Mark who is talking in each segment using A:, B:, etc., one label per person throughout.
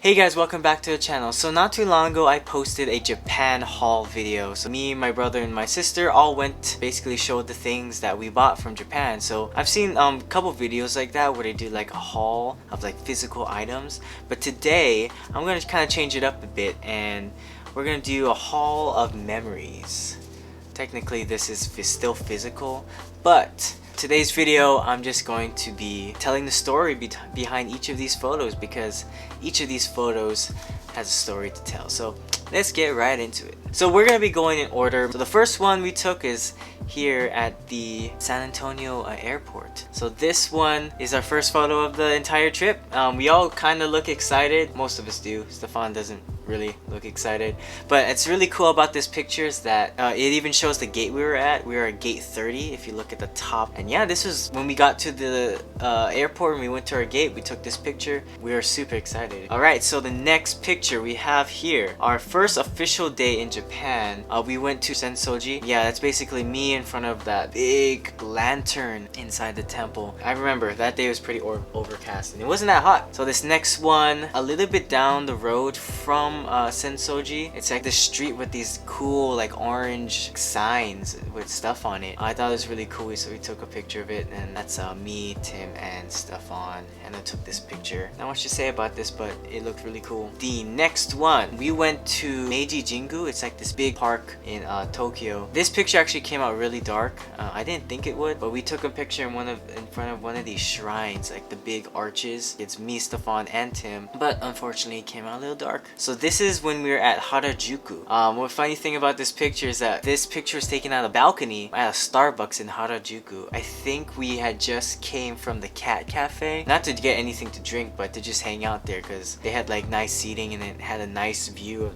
A: Hey guys, welcome back to the channel. So not too long ago I posted a Japan haul video. So me, my brother, and my sister all went, basically showed the things that we bought from Japan. So I've seen a couple videos like that where they do like a haul of like physical items. But today I'm going to kind of change it up a bit and we're going to do a haul of memories. Technically this is still physical, but today's video I'm just going to be telling the story behind each of these photos because each of these photos has a story to tell. So let's get right into it. So we're going to be going in order. So the first one we took is here at the San Antonio airport. So this one is our first photo of the entire trip. We all kind of look excited. Most of us do. Stefan doesn't really look excited, but it's really cool about this picture is that it even shows the gate we were at. We were at gate 30 if you look at the top. And yeah, this was when we got to the airport and we went to our gate. We took this picture. We were super excited. Alright, so the next picture we have here, our first official day in Japan. We went to Sensoji. Yeah, that's basically me in front of that big lantern inside the temple. I remember that day was pretty overcast and it wasn't that hot. So this next one, a little bit down the road from Sensoji, it's like the street with these cool like orange signs with stuff on it. I thought it was really cool, so we took a picture of it, and that's me, Tim, and Stefan, and I took this picture. Not much to say about this, but it looked really cool. The next one, we went to Meiji Jingu. It's like this big park in Tokyo. This picture actually came out really dark. I didn't think it would, but we took a picture in front of one of these shrines, like the big arches. It's me, Stefan, and Tim, but unfortunately it came out a little dark. So this is when we were at Harajuku. One funny thing about this picture is that this picture was taken out of a balcony at a Starbucks in Harajuku. I think we had just came from the cat cafe, not to get anything to drink, but to just hang out there because they had like nice seating and it had a nice view of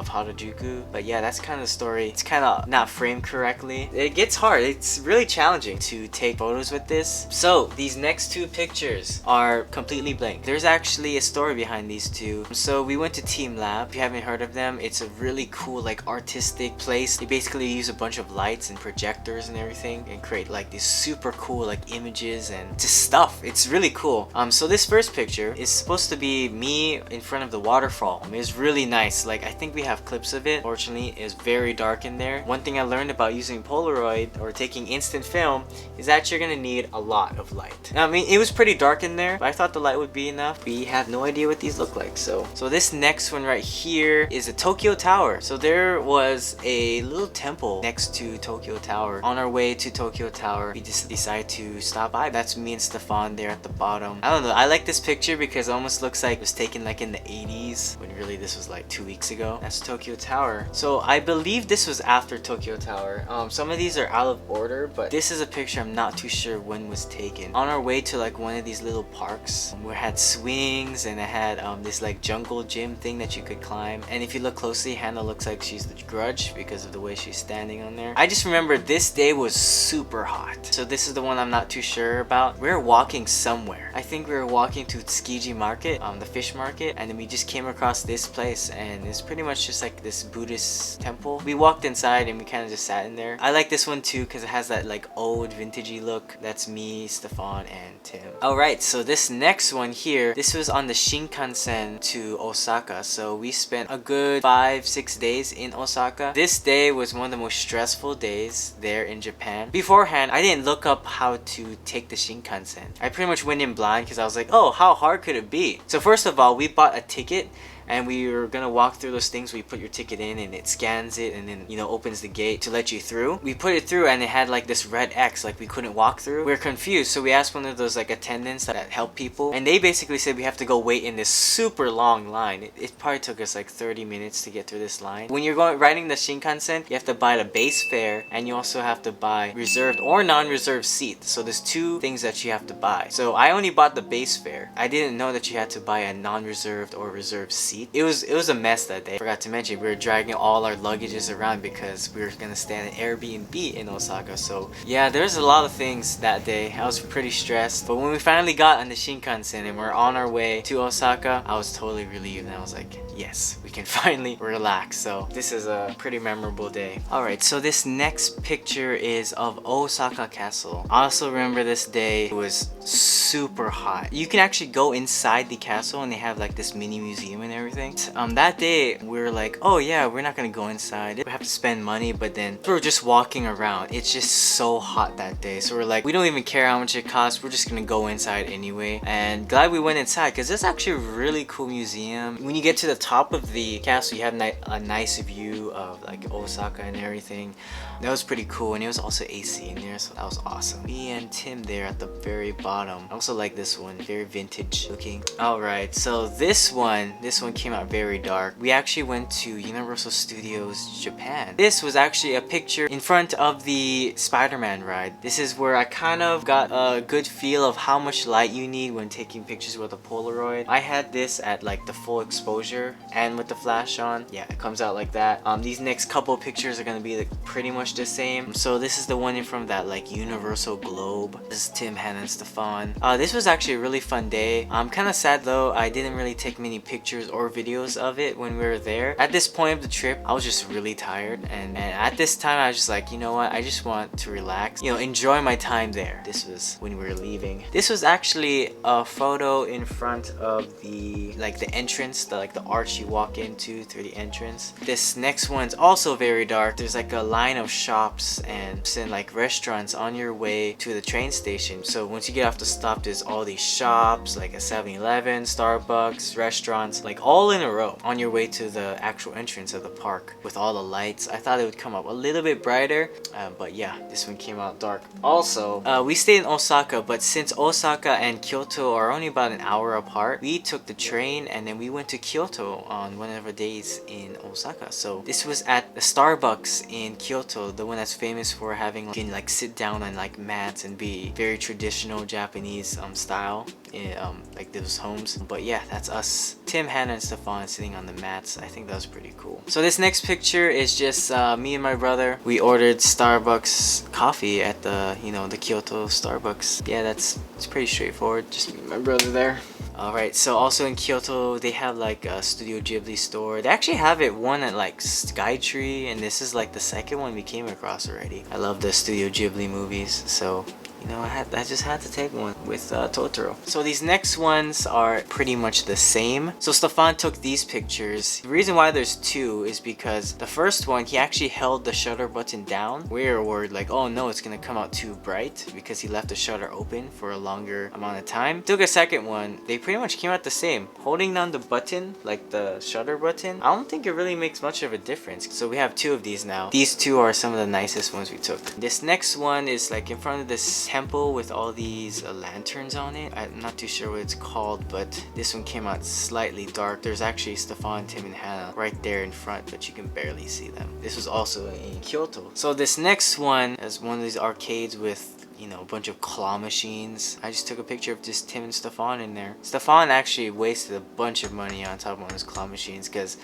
A: Harajuku. But yeah, that's kind of the story. It's kind of not framed correctly. It gets hard. It's really challenging to take photos with this. So these next two pictures are completely blank. There's actually a story behind these two. So we went to Team Lab. If you haven't heard of them, it's a really cool like artistic place. They basically use a bunch of lights and projectors and everything and create like these super cool like images and just stuff. It's really cool. So this first picture is supposed to be me in front of the waterfall. It was really nice. Like I think we have clips of it. Fortunately, it's very dark in there. One thing I learned about using Polaroid or taking instant film is that you're gonna need a lot of light. Now, I mean, it was pretty dark in there, but I thought the light would be enough. We have no idea what these look like. So this next one right here is a Tokyo Tower. So there was a little temple next to Tokyo Tower. On our way to Tokyo Tower, we just decided to stop by. That's me and Stefan there at the bottom. I don't know, I like this picture because it almost looks like it was taken like in the 80s when really this was like 2 weeks ago. That's Tokyo Tower. So I believe this was after Tokyo Tower. Some of these are out of order, but this is a picture I'm not too sure when was taken. On our way to like one of these little parks where it had swings and it had this like jungle gym thing that you could climb. And if you look closely, Hannah looks like she's the Grudge because of the way she's standing on there. I just remember this day was super hot. So this is the one I'm not too sure about. We were walking somewhere. I think we were walking to Tsukiji Market, the fish market, and then we just came across this place and it's pretty much just like this Buddhist temple. We walked inside and we kind of just sat in there. I like this one too because it has that like old vintagey look. That's me, Stefan, and Tim. Alright, so this next one here, this was on the Shinkansen to Osaka. So we spent a good 5-6 days in Osaka. This day was one of the most stressful days there in Japan. Beforehand, I didn't look up how to take the Shinkansen. I pretty much went in blind because I was like, oh, how hard could it be? So first of all, we bought a ticket and we were gonna walk through those things where you put your ticket in and it scans it and then, you know, opens the gate to let you through. We put it through and it had like this red X, like we couldn't walk through. We were confused, so we asked one of those like attendants that help people, and they basically said we have to go wait in this super long line. It probably took us like 30 minutes to get through this line. When you're riding the Shinkansen, you have to buy the base fare and you also have to buy reserved or non-reserved seats. So there's two things that you have to buy. So I only bought the base fare. I didn't know that you had to buy a non-reserved or reserved seat. seat. It was a mess that day. Forgot to mention, we were dragging all our luggages around because we were gonna stay at an Airbnb in Osaka. So yeah, there's a lot of things that day. I was pretty stressed, but when we finally got on the Shinkansen and we're on our way to Osaka, I was totally relieved and I was like, yes, we can finally relax. So this is a pretty memorable day. Alright, so this next picture is of Osaka Castle. I also remember this day. It was super hot. You can actually go inside the castle and they have like this mini museum and everything. That day we were like, oh yeah, we're not gonna go inside. We have to spend money, but then we were just walking around. It's just so hot that day. So we're like, we don't even care how much it costs. We're just gonna go inside anyway. And glad we went inside because it's actually a really cool museum. When you get to the top of the castle, you have a nice view of like Osaka and everything. That was pretty cool, and it was also AC in there, so that was awesome. Me and Tim there at the very bottom. I also like this one, very vintage looking. Alright, so this one came out very dark. We actually went to Universal Studios Japan. This was actually a picture in front of the Spider-Man ride. This is where I kind of got a good feel of how much light you need when taking pictures with a Polaroid. I had this at like the full exposure and with the flash on. Yeah, it comes out like that. These next couple pictures are gonna be like pretty much the same. So this is the one in front of that like universal globe. This is Tim, Hannah, and Stefan. This was actually a really fun day. I'm kind of sad though, I didn't really take many pictures or videos of it when we were there. At this point of the trip, I was just really tired, and at this time I was just like, you know what, I just want to relax, you know, enjoy my time there. This was when we were leaving. This was actually a photo in front of the like the entrance, the arch you walk into through the entrance. This next one's also very dark. There's like a line of shops and like restaurants on your way to the train station. So once you get off the stop, there's all these shops like a 7-Eleven, Starbucks, restaurants, like all in a row on your way to the actual entrance of the park with all the lights. I thought it would come up a little bit brighter, but yeah, this one came out dark. Also, we stayed in Osaka, but since Osaka and Kyoto are only about an hour apart, we took the train and then we went to Kyoto on one of our days in Osaka. So this was at the Starbucks in Kyoto, the one that's famous for having, you can like sit down on like mats and be very traditional Japanese style in like those homes. But yeah, that's us, Tim, Hannah, and Stefan sitting on the mats. I think that was pretty cool. So this next picture is just me and my brother. We ordered Starbucks coffee at the, you know, the Kyoto Starbucks. Yeah, it's pretty straightforward. Just me and my brother there. Alright, so also in Kyoto, they have like a Studio Ghibli store. They actually have one at like Skytree, and this is like the second one we came across already. I love the Studio Ghibli movies, so you know, I just had to take one with Totoro. So these next ones are pretty much the same. So Stefan took these pictures. The reason why there's two is because the first one, he actually held the shutter button down. We were worried like, oh no, it's gonna come out too bright because he left the shutter open for a longer amount of time. Took a second one. They pretty much came out the same. Holding down the button, like the shutter button, I don't think it really makes much of a difference. So we have two of these now. These two are some of the nicest ones we took. This next one is like in front of this temple with all these lanterns on it. I'm not too sure what it's called, but this one came out slightly dark. There's actually Stefan, Tim, and Hannah right there in front, but you can barely see them. This was also in Kyoto. So this next one is one of these arcades with, you know, a bunch of claw machines. I just took a picture of just Tim and Stefan in there. Stefan actually wasted a bunch of money on top of one of those claw machines because,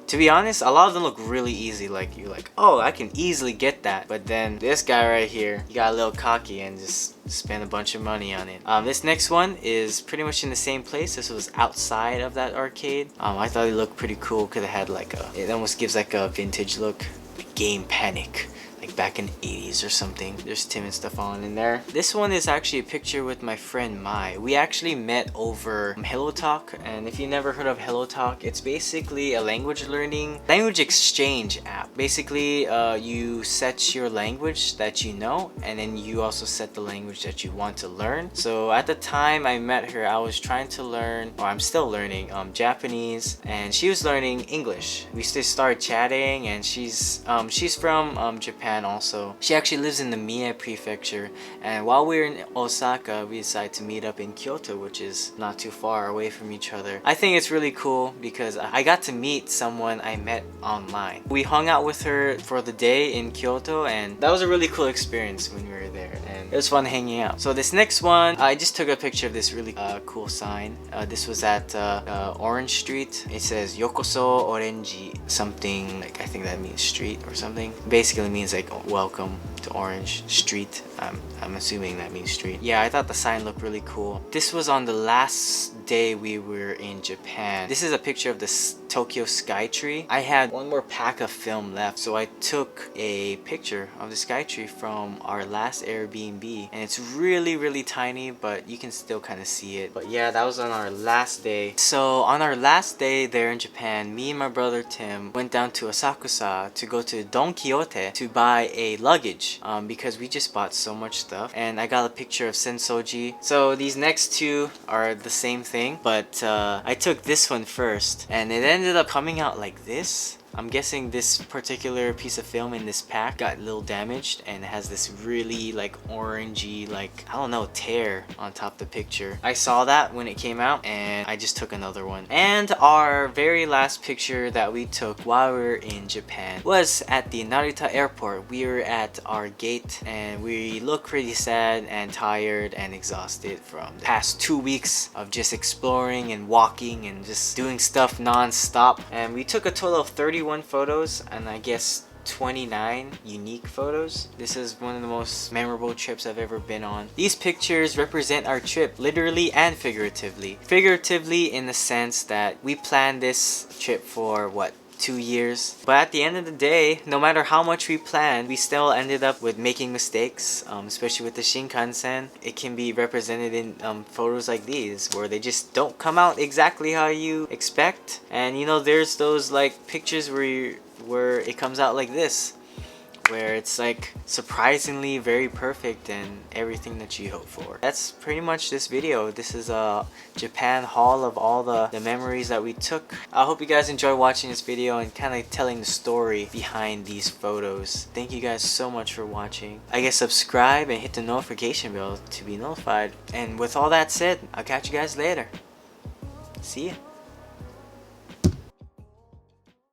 A: to be honest, a lot of them look really easy. Like, you're like, oh, I can easily get that. But then this guy right here, he got a little cocky and just spent a bunch of money on it. This next one is pretty much in the same place. This was outside of that arcade. I thought it looked pretty cool because it had like it almost gives like a vintage look. Game Panic. Like back in the 80s or something. There's Tim and Stefan in there. This one is actually a picture with my friend Mai. We actually met over Hello Talk, and if you never heard of Hello Talk, it's basically a language exchange app. Basically, you set your language that you know, and then you also set the language that you want to learn. So at the time I met her, I was trying to learn, or I'm still learning, Japanese, and she was learning English. We just started chatting, and she's from Japan also. She actually lives in the Mie prefecture, and while we were in Osaka, we decided to meet up in Kyoto, which is not too far away from each other. I think it's really cool because I got to meet someone I met online. We hung out with her for the day in Kyoto, and that was a really cool experience when we were there. And it was fun hanging out. So this next one, I just took a picture of this really cool sign. This was at Orange Street. It says Yokoso Orange something, like I think that means street or something. Basically means like welcome to Orange Street. I'm assuming that means street. Yeah, I thought the sign looked really cool. This was on the last day we were in Japan. This is a picture of the Tokyo Skytree. I had one more pack of film left, so I took a picture of the Skytree from our last Airbnb, and it's really tiny, but you can still kind of see it. But yeah, that was on our last day. So on our last day there in Japan, me and my brother Tim went down to Asakusa to go to Don Quixote to buy a luggage because we just bought so much stuff. And I got a picture of Sensoji. So these next two are the same thing, but I took this one first, and it ended up coming out like this. I'm guessing this particular piece of film in this pack got a little damaged, and it has this really like orangey, like I don't know, tear on top of the picture. I saw that when it came out and I just took another one. And our very last picture that we took while we were in Japan was at the Narita airport. We were at our gate and we look pretty sad and tired and exhausted from the past 2 weeks of just exploring and walking and just doing stuff non-stop. And we took a total of 31 photos, and I guess 29 unique photos. This is one of the most memorable trips I've ever been on. These pictures represent our trip, literally and figuratively. Figuratively in the sense that we planned this trip for what, 2 years, but at the end of the day, no matter how much we planned, we still ended up with making mistakes, especially with the Shinkansen. It can be represented in photos like these, where they just don't come out exactly how you expect. And you know, there's those like pictures where it comes out like this, where it's like surprisingly very perfect and everything that you hope for. That's pretty much this video. This is a Japan haul of all the memories that we took. I hope you guys enjoy watching this video and kind of telling the story behind these photos. Thank you guys so much for watching. I guess subscribe and hit the notification bell to be notified. And with all that said, I'll catch you guys later. See ya.